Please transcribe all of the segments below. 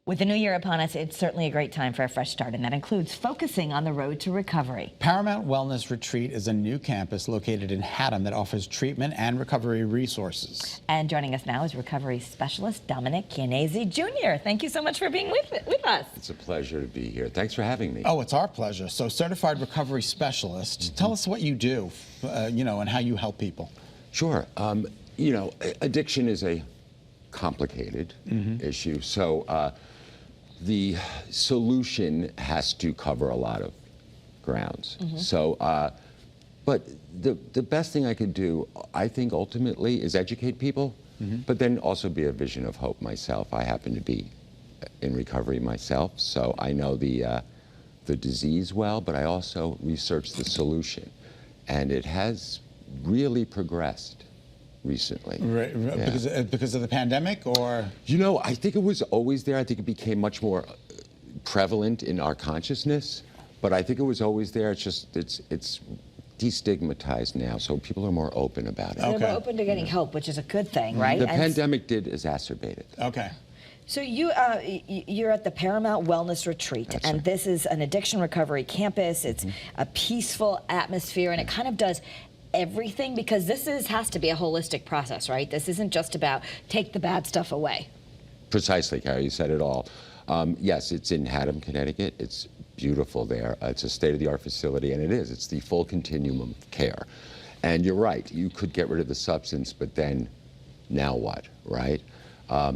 With the new year upon us, it's certainly a great time for a fresh start, and that includes focusing on the road to recovery. Paramount Wellness Retreat is a new campus located in Haddam that offers treatment and recovery resources. And joining us now is recovery specialist Dominic Chianese Jr. Thank you so much for being with us. It's a pleasure to be here. Thanks for having me. Oh, it's our pleasure. So, certified recovery specialist, tell us what you do, and how you help people. Sure. Addiction is a complicated issue. So the solution has to cover a lot of grounds. So, but the best thing I could do, I think, ultimately, is educate people, but then also be a vision of hope myself. I happen to be in recovery myself, so I know the disease well, but I also researched the solution, and it has really progressed recently. Right, yeah. Because of the pandemic, or? I think it was always there. I think it became much more prevalent in our consciousness, but I think it was always there. It's just, it's destigmatized now, so people are more open about it. They're more open to getting help, which is a good thing, right? The pandemic did exacerbate it. Okay. So you're at the Paramount Wellness Retreat, That's and right. this is an addiction recovery campus. It's a peaceful atmosphere, and it kind of does everything, because this has to be a holistic process, right? This isn't just about take the bad stuff away. Precisely, Carrie, you said it all. Yes, it's in Haddam, Connecticut. It's beautiful there. It's a state-of-the-art facility, and it's the full continuum of care. And you're right, you could get rid of the substance, but then now what, right?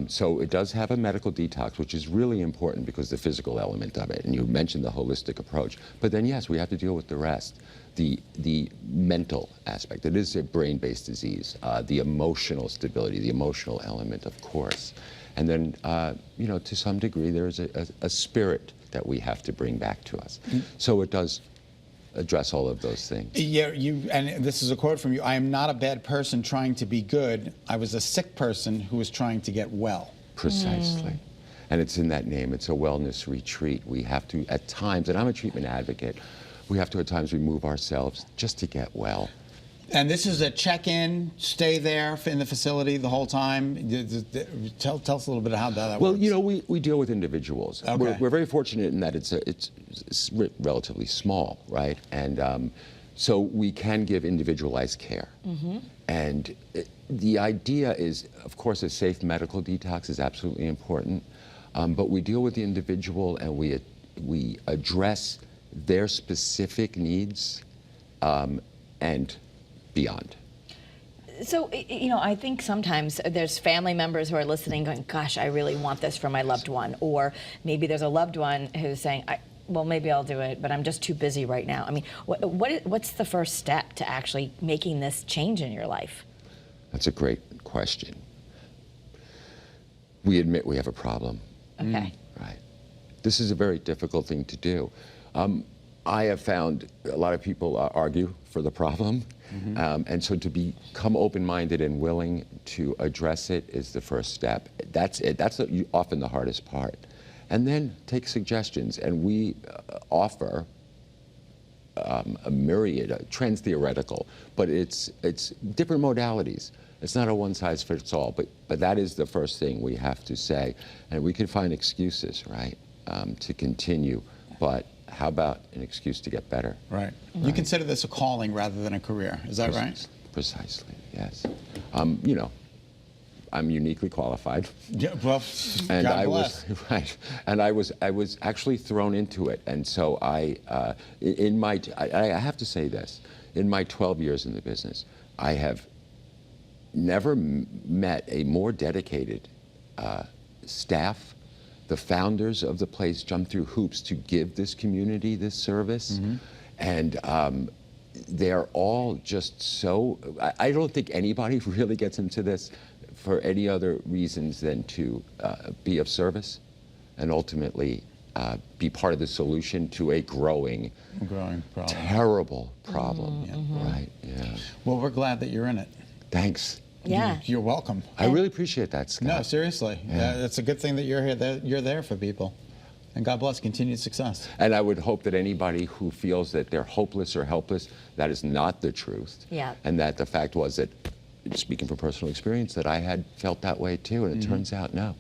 So it does have a medical detox, which is really important because the physical element of it, and you mentioned the holistic approach. But then, yes, we have to deal with the rest. The mental aspect. It is a brain-based disease. The emotional stability, the emotional element, of course. And then, to some degree, there's a spirit that we have to bring back to us. So it does address all of those things. Yeah, and this is a quote from you: "I am not a bad person trying to be good. I was a sick person who was trying to get well." Precisely. And it's in that name. It's a wellness retreat. We have to, at times, and I'm a treatment advocate, we have to at times remove ourselves just to get well. And this is a check-in, stay there in the facility the whole time. Tell us a little bit how that works. Well, we deal with individuals. Okay. We're very fortunate in that it's relatively small, right? And so we can give individualized care. And the idea is, of course, a safe medical detox is absolutely important. But we deal with the individual, and we address their specific needs and beyond. So, I think sometimes there's family members who are listening going, gosh, I really want this for my loved one. Or maybe there's a loved one who's saying, well, maybe I'll do it, but I'm just too busy right now. I mean, what's the first step to actually making this change in your life? That's a great question. We admit we have a problem. Okay. Right. This is a very difficult thing to do. I have found a lot of people argue for the problem, and so to become open-minded and willing to address it is the first step. That's it. That's often the hardest part. And then take suggestions, and we offer a myriad, trends theoretical, but it's different modalities. It's not a one-size-fits-all, but that is the first thing we have to say. And we can find excuses, right, to continue, but how about an excuse to get better? Right. You consider this a calling rather than a career, is that right? Precisely, yes. I'm uniquely qualified. Yeah, well, and God I bless. was right, and I was actually thrown into it, and so I have to say this: in my 12 years in the business, I have never met a more dedicated staff. The founders of the place jumped through hoops to give this community this service, and they're all just so. I don't think anybody really gets into this for any other reasons than to be of service and ultimately be part of the solution to a growing problem. Terrible problem, right? Yeah. Well, we're glad that you're in it. Thanks. Yeah. You're welcome. I really appreciate that, Scott. No, seriously. Yeah. It's a good thing that you're here. That you're there for people. And God bless, continued success. And I would hope that anybody who feels that they're hopeless or helpless, that is not the truth. Yeah. And that the fact was that, speaking from personal experience, that I had felt that way too, and it turns out no.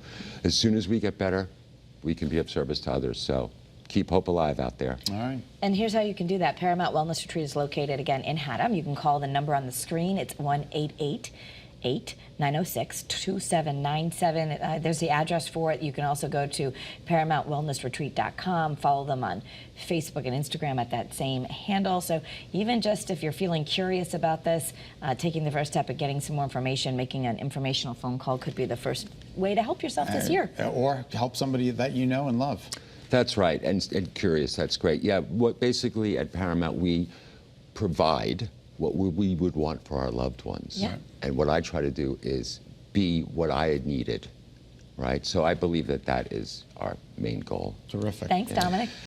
As soon as we get better, we can be of service to others. So keep hope alive out there. All right. And here's how you can do that. Paramount Wellness Retreat is located again in Haddam. You can call the number on the screen. It's 1-888-906-2797. There's the address for it. You can also go to ParamountWellnessRetreat.com. Follow them on Facebook and Instagram at that same handle. So even just if you're feeling curious about this, taking the first step at getting some more information, making an informational phone call could be the first way to help yourself this year. Or help somebody that you know and love. That's right, and curious, that's great. Yeah, what basically at Paramount, we provide what we would want for our loved ones. Yeah. And what I try to do is be what I had needed, right? So I believe that that is our main goal. Terrific. Thanks, Dominic.